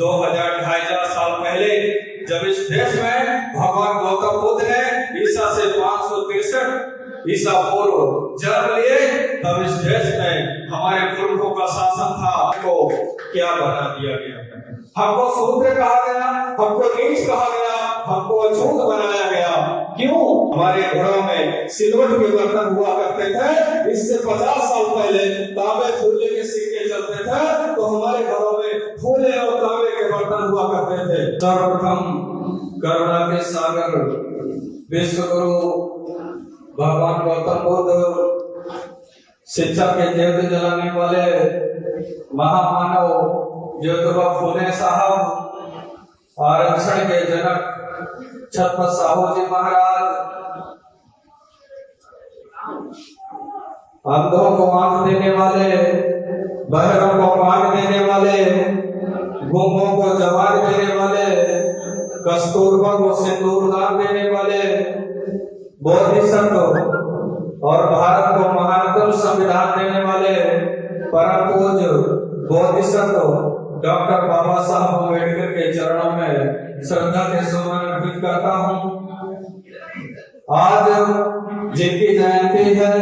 2000-2500 साल पहले जब इस देश में भगवान गौतम बुद्ध ने ईसा से 563 ईसा पूर्व जन्म लिए, तब इस देश में हमारे पुरखों का शासन था। को क्या बना दिया गया? हमको शूद्र कहा गया, हमको नीच कहा गया, हमको अछूत बनाया गया। क्यों? हमारे घरों में सिल्वर के बर्तन हुआ करते थे। इससे 50 साल पहले तांबे फूले के सिक्के चलते थे, तो हमारे घरों में फूले और तांबे के बर्तन हुआ करते थे। सर्वप्रथम करुणा के सागर विश्व गुरु भगवान गौतम बुद्ध, शिक्षा के ज्योति जलाने वाले महामानव ज्योतिबा फूले साहब, आरक्षण के जनक छत्रपति साहू जी महाराज, अंधों को आंख देने वाले, बहरों को आंख देने वाले, गूंगों को जवान देने वाले, कस्तूरबा को सिंदूर दान देने वाले बोधिसत्व और भारत को महानतम संविधान देने वाले परम पूज्य बोधिसत्व डॉक्टर बाबा साहब अम्बेडकर के चरणों में श्रद्धा के सुमन अर्पित करता हूँ। आज जिनकी जयंती है,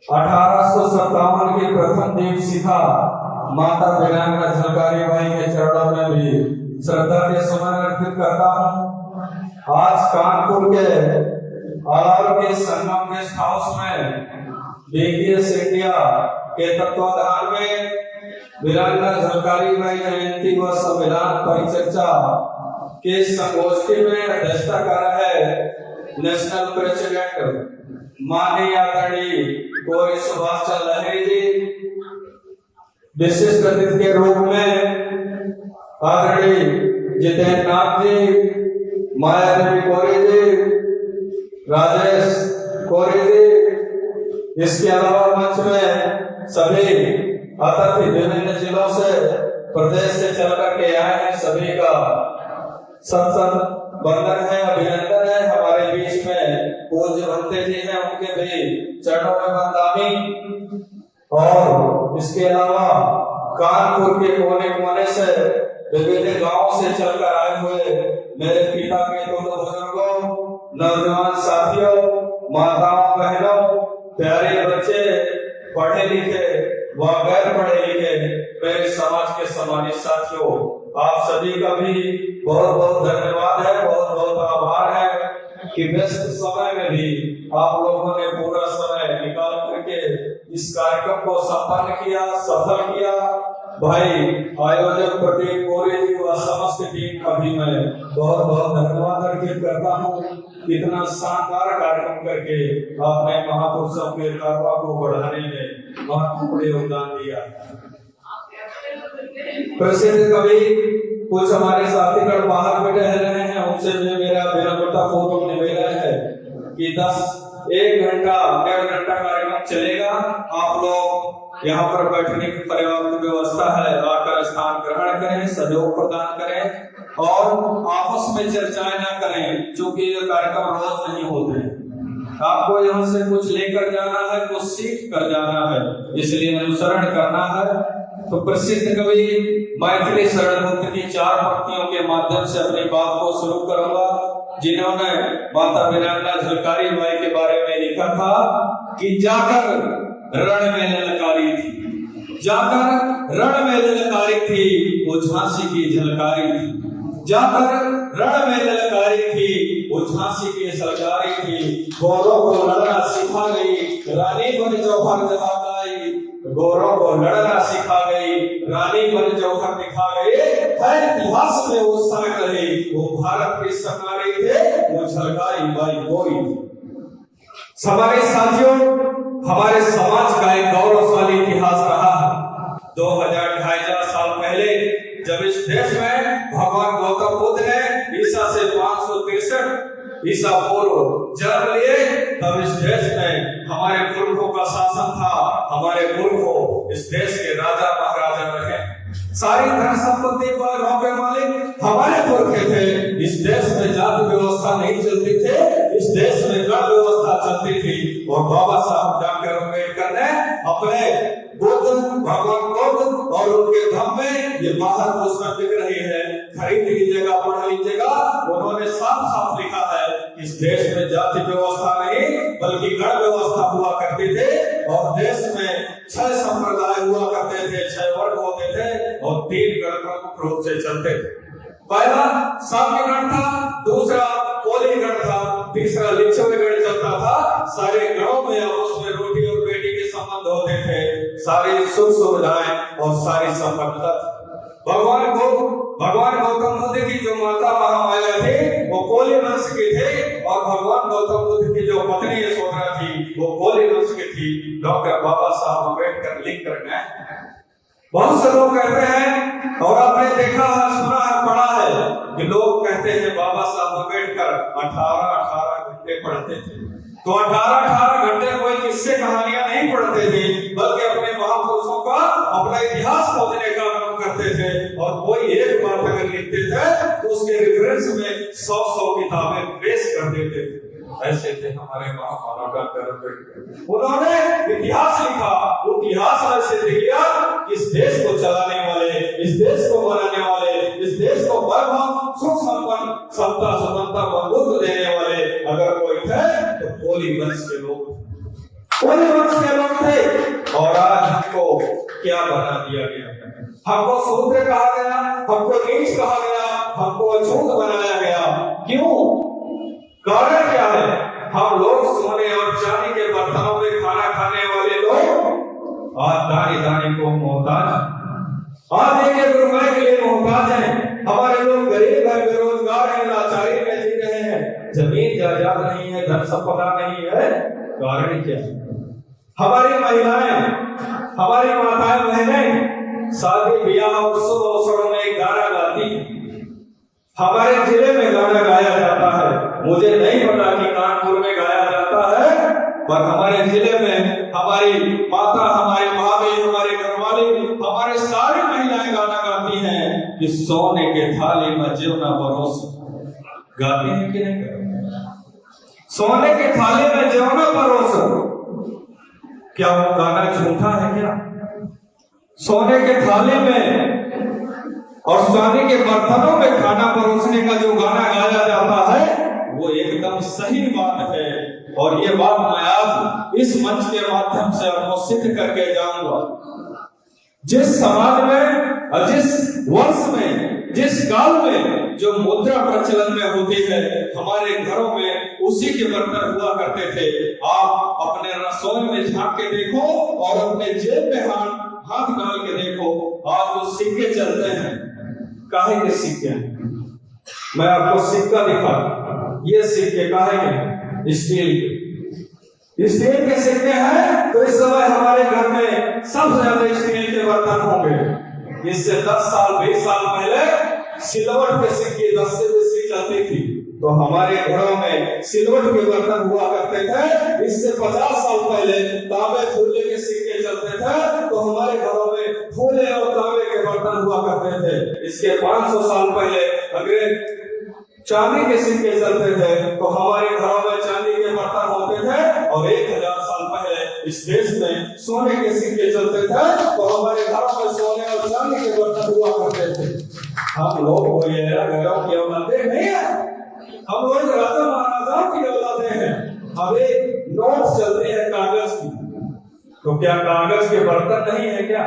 1857 की प्रथम दीप शिखा माता वीरांगना झलकारी बाई के चरणों में भी श्रद्धा के सुमन अर्पित करता हूँ। आज कानपुर के आलार के संगम गेस्ट हाउस में बीकेएस इंडिया के तत्वाधान में वीरांगना झलकारी बाई जयंती व संविधान परिचर्चा के संगोष्ठी में अध्यक्षता कर रहे नेशनल प्रेसिडेंट माननीय आदरणीय गौरी सुभाष चंद्र लहरी जी, विशिष्ट अतिथि के रूप में आदरणीय जितेंद्र नाथ जी, माया देवी गौरी जी, राजेश गौरी जी, इसके अलावा मंच में सभी अतिथि विभिन्न जिलों से, प्रदेश से चल करके आए हैं, सभी का सत्संग वंदन है, अभिनंदन है। हमारे बीच में पूज्य भंते जी हैं, उनके भी चरणों में वंदनामी। और इसके अलावा कानपुर के कोने कोने से, विभिन्न गांवों से चलकर आए हुए मेरे पिता के दोनों बुजुर्गों, नौजवान साथियों, माताओं, बहनों, प्यारे बच्चे, पढ़े लिखे व गैर पढ़े लिखे मेरे समाज के सम्मानित साथियों, आप सभी का भी बहुत बहुत धन्यवाद है, बहुत बहुत आभार है कि व्यस्त समय में भी आप लोगों ने पूरा समय निकाल करके इस कार्यक्रम को संपन्न किया, सफल किया। भाई आयोजक प्रदीप गौरी जी व समस्त टीम का भी मैं बहुत बहुत धन्यवाद अर्पित करता हूँ। इतना शानदार कार्यक्रम करके आपने महापुरुषों के कारवा को बढ़ाने में महत्वपूर्ण योगदान दिया। प्रसिद्ध कवि कुछ हमारे साथीगण बाहर बैठे रहे हैं, उनसे भी मेरा विनम्रतापूर्वक निवेदन है कि 1 घंटा 1.5 घंटा कार्यक्रम चलेगा। आप लोग यहाँ पर बैठने की पर्याप्त व्यवस्था है, आकर स्थान ग्रहण करें, सहयोग प्रदान करें और आपस में चर्चाएं न करें, क्योंकि ये कार्यक्रम रोज नहीं होते हैं। आपको यहाँ से कुछ लेकर जाना है, कुछ सीख कर जाना है, इसलिए अनुसरण करना है। तो प्रसिद्ध कवि मैथिली शरण मुक्त की 4 पंक्तियों के माध्यम से अपनी बात को शुरू करूंगा, जिन्होंने माता वीरांगना झलकारी बाई के बारे में लिखा था कि जाकर रण में ललकारी थी, जाकर रण में ललकारी थी, वो झांसी की झलकारी थी, जाकर रण में ललकारी थी, वो झांसी की झलकारी थी। गौरों को लड़ना सिखा गई, रानी बन जौहर दिखाई, गौरों को लड़ना सिखा गई, रानी बन जौहर दिखा गई। हर इतिहास में वो सनक रही, वो भारत की सरकारी थे, वो झलकारी बाई गौरी थी। हमारे साथियों, हमारे समाज का एक गौरवशाली इतिहास रहा है। 2000-2500 साल पहले जब इस देश में भगवान गौतम बुद्ध ने ईसा से 563 ईसा पूर्व जन्म लिए, तब इस देश में हमारे पुरखों का शासन था। हमारे पुरखों इस देश के राजा महाराजा रहे, सारी धन संपत्ति के मालिक हमारे पुरखे थे। इस देश में जाति व्यवस्था नहीं चलती थी, इस देश में गण व्यवस्था चलती थी। और बाबा साहब डॉक्टर अम्बेडकर ने अपने बुद्ध, भगवान बुद्ध और उनके धम में ये बाहर पुस्तक दिख रही है, खरीद लीजिएगा, पढ़ लीजिएगा। उन्होंने साफ साफ लिखा है इस देश में जाति व्यवस्था नहीं बल्कि गण व्यवस्था हुआ करती थी, और देश में 6 संप्रदाय हुआ करते थे, 6 वर्ग होते थे और 3 गण प्रमुख रूप से चलते थे। पहला साम्य गण था, दूसरा कोली गण था, तीसरा लिच्छवी गण चलता था। सारे गणों में आपस में रोटी और बेटी के संबंध होते थे, सारी सुख सुविधाएं और सारी संपन्नता। भगवान गौतम बुद्ध की जो माता महामाया थी वो कोली वंश की थी, और भगवान गौतम बुद्ध की जो पत्नी यशोधरा थी वो कोली वंश की थी। डॉक्टर बाबा साहब अम्बेडकर लिख कर गए। बहुत से लोग कहते हैं, और आपने देखा है, सुना है, पढ़ा है कि लोग कहते हैं बाबा साहब अम्बेडकर 18 घंटे पढ़ते थे। तो 18 घंटे कोई किस्से कहानियां नहीं पढ़ते थे, बल्कि अपने महापुरुषों का अपना इतिहास खोजने का काम करते थे। और कोई एक बात अगर लिखते थे तो उसके रेफरेंस में 100 किताबें पेश कर देते थे। ऐसे थे हमारे महामानव डॉक्टर अम्बेडकर। उन्होंने इतिहास लिखा, इतिहास में सिद्ध किया इस देश को चलाने वाले, इस देश को बनाने वाले, इस देश को वैभव सुख संपन्न समता स्वतंत्रता बंधुत्व देने वाले अगर कोई थे तो कोली वंश के लोग थे। और आज हमको क्या बना दिया गया? हमको शूद्र कहा गया, हमको नीच कहा गया, हमको अछूत बनाया गया। क्यों? कारण क्या है? हम लोग सोने और चांदी के बर्तनों में खाना खाने वाले लोग आज दाने दाने को मोहताज, आज एक रुपए के लिए मोहताज हैं। हमारे लोग गरीब हैं, बेरोजगार हैं, लाचारी में जी रहे हैं, जमीन जायदाद नहीं है, धन संपदा नहीं है। कारण क्या है? हमारी महिलाएं, हमारी माताएं बहनें शादी ब्याह और शुभ अवसरों में गाना गाती हैं। हमारे जिले में गाना गाया जाता है, मुझे नहीं पता कि कानपुर में गाया जाता है, पर हमारे जिले में हमारी माता, हमारी भाभी, हमारी घरवाली, हमारे सारी महिलाएं गाना गाती हैं कि सोने के थाली में जीव न परोस। गाती हैं कि नहीं गाती? सोने के थाली में जीव न परोस, क्या वो गाना झूठा है क्या? सोने के थाली में और चांदी के बर्तनों में खाना परोसने का जो गाना गाया जाता है वो एकदम सही बात है। और ये बात मैं आज इस मंच के माध्यम से आपको सिद्ध करके जाऊंगा। जिस समाज में और जिस वर्ष में, जिस काल में जो मुद्रा प्रचलन में होती है, हमारे घरों में उसी के बर्तन हुआ करते थे। आप अपने रसोई में झांक के देखो और अपने जेब में हाथ डाल के देखो, आज जो सिक्के चलते हैं, काहे के सिक्के हैं? मैं आपको सिक्का दिखा, ये सिक्के काहे के? स्टील के। स्टील के सिक्के हैं तो इस समय हमारे घर में सबसे ज्यादा स्टील के बर्तन होंगे। इससे 10 साल 20 साल पहले सिल्वर के सिक्के 10 से बेसी चलती थी, तो हमारे घरों में सिल्वर के बर्तन हुआ करते थे। इससे 50 साल पहले तांबे फूले के सिक्के चलते थे, तो हमारे घरों में फूले और तांबे के बर्तन हुआ करते थे। इसके 500 साल पहले अंग्रेज चांदी के सिक्के चलते थे, तो हमारे घरों में चांदी के बर्तन होते थे। और 1000 साल पहले इस देश में सोने के सिक्के चलते थे, तो हमारे घरों में सोने और चांदी के बर्तन हुआ करते थे। हम लोग गैरों की औलादें नहीं है, हम लोग राजा महाराजाओं की औलादें हैं। हमें नोट चलते हैं कागज की, तो क्या कागज के बर्तन नहीं है क्या?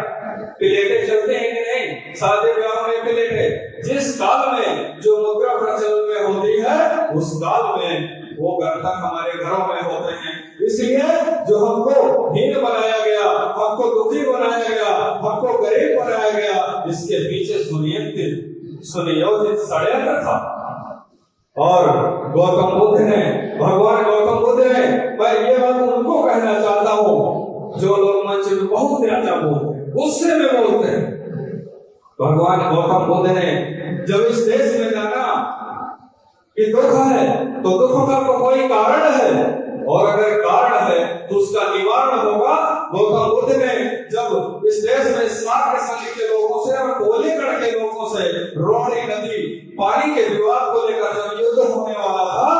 प्लेटें चलते हैं कि नहीं? शादी ब्याह में प्लेटें जिस काल में जो मुद्रा प्रचलन में होती है उस काल में वो बर्तन हमारे घरों में होते हैं। इसलिए जो हमको हीन बनाया गया, हमको दुखी बनाया गया, हमको गरीब बनाया गया, इसके पीछे सुनियोजित षड्यंत्र था। और गौतम बुद्ध ने, भगवान गौतम बुद्ध ने, मैं ये बात उनको कहना चाहता हूँ जो लोग मंच में बहुत ज्यादा बोलते हैं, गुस्से में बोलते हैं। भगवान गौतम बुद्ध ने जब इस देश में जाना कि दुख है, तो दुख का कोई कारण है, और अगर कारण है तो उसका निवारण होगा। गौतम बुद्ध ने जब इस देश में शाक्य संघ के लोगों से और कोलीगढ़ के लोगों से रोहिणी नदी पानी के विवाद को लेकर जब युद्ध होने वाला था,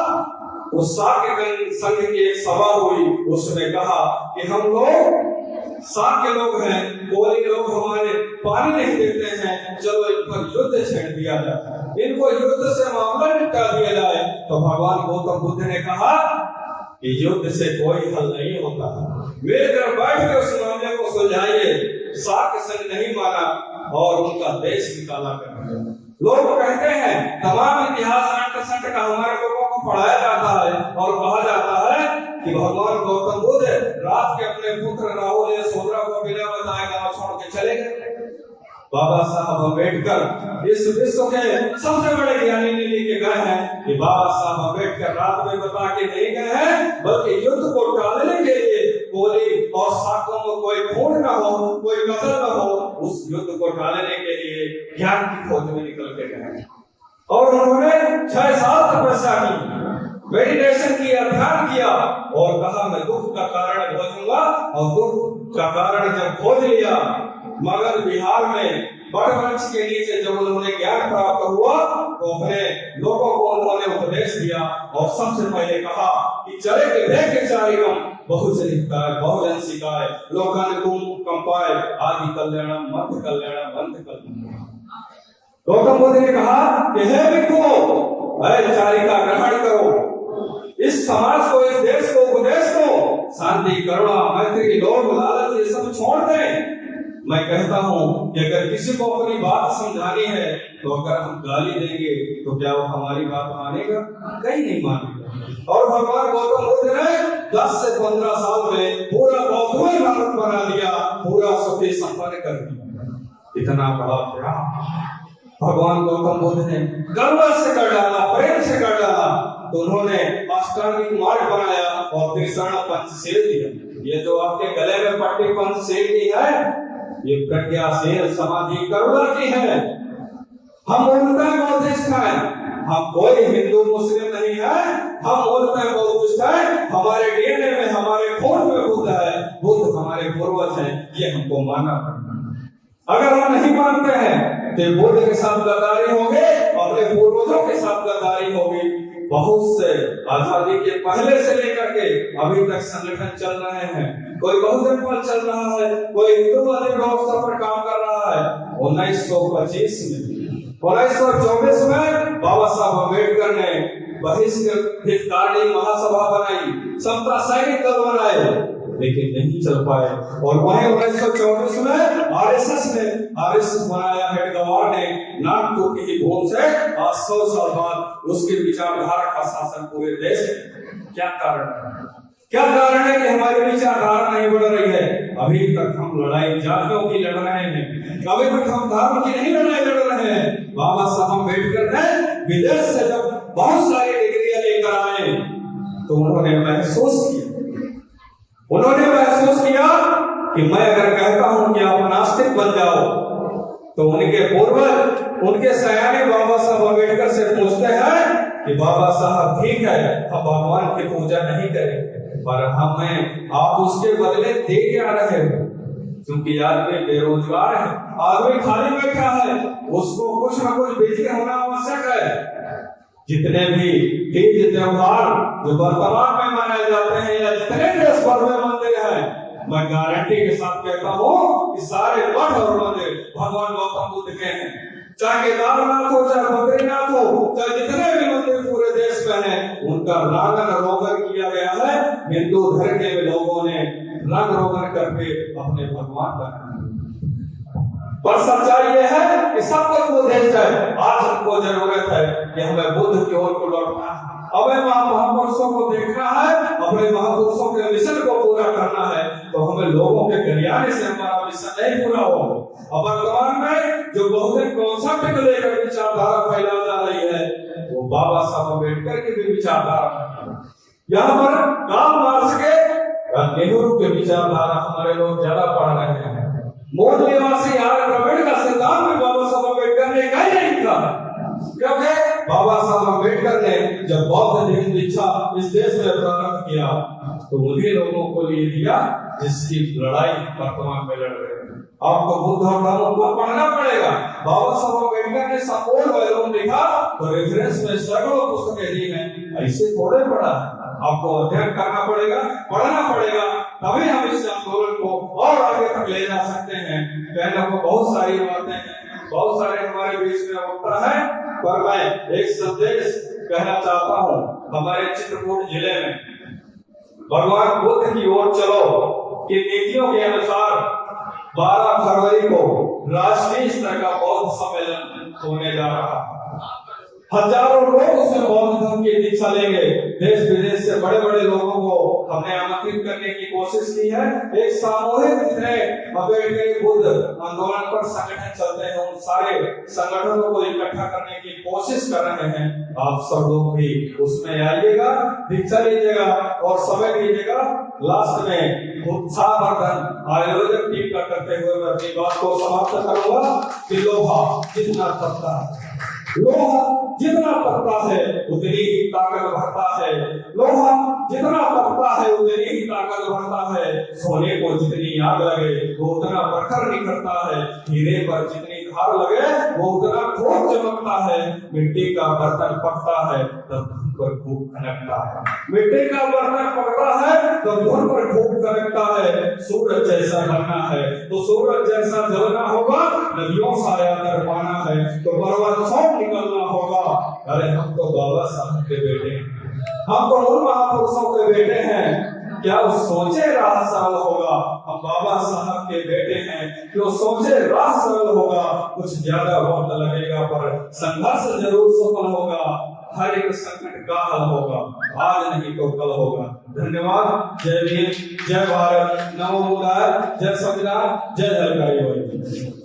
उस शाक्य संघ की एक सभा हुई, उसने कहा कि हम लोग साथ के लोग हैं, कोई लोग हमारे पानी नहीं देते हैं, चलो इन पर युद्ध छेड़ दिया जाए, इनको युद्ध से मामला निपटा दिया जाए। तो भगवान गौतम बुद्ध ने कहा कि युद्ध से कोई हल नहीं होता, मिलकर बैठ के उस मामले को सुलझाइए। साख संग नहीं माना और उनका देश निकाला कर दिया। लोग कहते हैं, तमाम इतिहास अंट का हमारे लोगों को पढ़ाया जाता है और कहा जाता है कि भगवान गौतम बुद्ध रात के अपने पुत्र राहुल यशोधरा को बिना बताए गांव छोड़ के चले गए। बाबा साहब अम्बेडकर इस विश्व के सबसे बड़े ज्ञानी ने लिख के गए हैं कि बाबा साहब अम्बेडकर रात में बता के नहीं गए हैं, बल्कि युद्ध को टालने के लिए गोली और साखों में कोई खून न हो, कोई कत्ल न हो, उस युद्ध को टालने के लिए ज्ञान की खोज में निकल के गए। और उन्होंने 6 साल तपस्या की, मेडिटेशन किया, ध्यान किया और कहा मैं दुख का कारण खोजूंगा। और दुख का कारण जब खोज लिया, मगध बिहार में बटवृक्ष के नीचे जब उन्होंने ज्ञान प्राप्त हुआ तो अपने लोगों को उन्होंने उपदेश दिया और सबसे पहले कहा कि चले के देख चारिकम बहुजन हिताय बहुजन सिखाए लोकानुकूल कंपाय आदि कल्याणम मध्य कल्याणम मंत्र कल्याणम। गौतम बुद्ध ने कहा कि हे भिक्षुओं, चारिका ग्रहण करो, इस समाज को, इस देश को, उपदेश को शांति, करुणा, मैत्री, लोभ, लालच ये सब छोड़ दें। मैं कहता हूँ कि अगर किसी को अपनी बात समझानी है तो अगर हम गाली देंगे तो क्या वो हमारी बात मानेगा? कहीं नहीं मानेगा। और भगवान गौतम बुद्ध ने 10 से 15 साल में पूरा बौद्ध भारत बना दिया, पूरा सुखी संपन्न कर दिया। इतना बड़ा प्यार भगवान गौतम बुद्ध ने गर्व से कर डाला, प्रेम से कर डाला। तो उन्होंने अष्टांगिक मार्ग बनाया और त्रिशरण पंचशील दिया। ये जो आपके गले में पट्टी पंचशील की है, ये प्रज्ञाशील समाधि करुणा की है। हम मूलतः बौद्धिस्ट हैं, हम कोई हिंदू मुस्लिम नहीं है, हम मूलतः बौद्धिस्ट हैं। हमारे डीएनए में, हमारे खून में बुद्ध है, बुद्ध हमारे पूर्वज हैं, ये हमको मानना पड़ेगा। अगर हम नहीं मानते हैं तो बुद्ध के साथ गद्दारी होगी, अपने पूर्वजों के साथ गद्दारी होगी। बहुत से आजादी के पहले से लेकर के अभी तक संगठन चल रहे हैं, कोई बहुजन पर चल रहा है, कोई हिंदूवादी व्यवस्था पर काम कर रहा है। 1925 में, 1924 में बाबा साहब अम्बेडकर ने बहिष्कृत हितकारी महासभा बनाई, समता सैनिक दल बनाए, लेकिन नहीं चल पाए। और वहीं 1924 में आरएसएस बनाया है, गवार ने नागपुर की भूमि से आज 100 साल बाद उसकी विचारधारा का शासन पूरे देश में। क्या कारण है? क्या कारण है कि हमारी विचारधारा नहीं बढ़ रही है? अभी तक हम लड़ाई जातियों की लड़ रहे हैं, अभी तक हम धर्म की नहीं लड़ाई लड़ रहे हैं। बाबा साहब अम्बेडकर ने विदेश से जब बहुत सारी डिग्रियां लेकर आए तो उन्होंने महसूस किया कि मैं अगर कहता हूं कि आप नास्तिक बन जाओ तो उनके पूर्वज, उनके सयाने बाबा साहब अम्बेडकर से पूछते हैं कि बाबा साहब ठीक है, हम भगवान की पूजा नहीं करेंगे, पर हमें आप उसके बदले दे क्या रहे हो? क्योंकि आदमी बेरोजगार है, आदमी खाली बैठा है, उसको कुछ न कुछ बेचके होना आवश्यक है। जितने भी तीज त्योहार जो वर्तमान में मनाए जाते हैं या जितने देश भर में मंदिर हैं, मैं गारंटी के साथ कहता हूँ कि सारे मठ और मंदिर भगवान गौतम बुद्ध के हैं। चाहे केदारनाथ हो, चाहे बद्रीनाथ हो, चाहे जितने भी मंदिर पूरे देश में हैं, उनका रंग रोगन किया गया है। हिंदू धर्म के लोगों ने रंग रोगन करके अपने भगवान बनाए। पर सच्चाई यह है कि सब कुछ बुद्धिस्ट है। आज हमको जरूरत है कि हमें बुद्ध की ओर को लौटना है, हमें महापुरुषों को देखना है, अपने महापुरुषों के मिशन को पूरा करना है। तो हमें लोगों के गरियाने से हमारा मिशन नहीं पूरा हो। अब वर्तमान में जो बहुजन कॉन्सेप्ट को लेकर विचारधारा फैला जा रही है, वो बाबा साहब अम्बेडकर की भी विचारधारा। यहाँ पर कार्ल मार्क्स के, नेहरू के विचारधारा हमारे लोग ज्यादा पढ़ रहे हैं। मूल निवासी आर्य द्रविड़ का सिद्धांत में बाबा साहब अम्बेडकर ने कहीं नहीं था, क्योंकि बाबा साहब अम्बेडकर ने जब बौद्ध धर्म दीक्षा इस देश में प्रारंभ किया तो उन्हीं लोगों को लिए दिया जिसकी लड़ाई वर्तमान में लड़ रहे हैं। आपको बुद्ध और धर्म को पढ़ना पड़ेगा। बाबा साहब अम्बेडकर ने संपूर्ण वैलोम लिखा तो रेफरेंस में सैकड़ों पुस्तकें दी हैं, ऐसे थोड़े पढ़ा है। आपको अध्ययन करना पड़ेगा, पढ़ना पड़ेगा, तभी हम इस आंदोलन को और जा सकते हैं। कहने को बहुत सारी बातें हैं, बहुत सारे हमारे बीच में होता है, पर मैं एक संदेश कहना चाहता हूँ। हमारे चित्रकूट जिले में भगवान बुद्ध की ओर चलो कि नीतियों के अनुसार 12 फरवरी को राष्ट्रीय स्तर का बौद्ध सम्मेलन होने जा रहा है। हजारों लोग उसमें बौद्ध धर्म की दीक्षा लेंगे। देश विदेश से बड़े बड़े लोगों को हमने आमंत्रित करने की कोशिश की है। एक सामूहिक अम्बेडकर बुद्ध आंदोलन पर संगठन चलते हैं, उन सारे संगठनों को इकट्ठा करने की कोशिश कर रहे हैं। आप सब लोग भी उसमें आइएगा, दीक्षा लीजिएगा और समय दीजिएगा। लास्ट में उत्साहवर्धन आयोजक टीम का करते हुए मैं अपनी बात को समाप्त करूंगा कि लोहा जितना तपता है, लोहा जितना तपता है उतनी ही ताकत भरता है, लोहा जितना तपता है उतनी ही ताकत भरता है। सोने को जितनी आग लगे वो उतना प्रखर निखरता है, हीरे पर जितनी धार लगे वो उतना खूब चमकता है। मिट्टी का बर्तन पकता है तब धूल पर खूब खनकता है, मिट्टी का बर्तन पकता है तब धूल पर खूब खनकता है। सूरज जैसा बनना है तो सूरज जैसा जलना होगा, नदियों सा यात्रा पाना है तो पर्वतों निकलना होगा। अरे हम तो बाबा साहब के बेटे हैं, हम तो उन महापुरुषों के बेटे हैं, क्या वो सोचे राह सरल होगा। हम बाबा साहब के बेटे हैं, जो सोचे राह सरल होगा। कुछ ज्यादा वक्त लगेगा पर संघर्ष जरूर सफल होगा। हर एक संकट का हल होगा, आज नहीं तो कल होगा। धन्यवाद। जय भीम, जय भारत, नमो बुद्धाय, जय संविधान, जय जलगाई।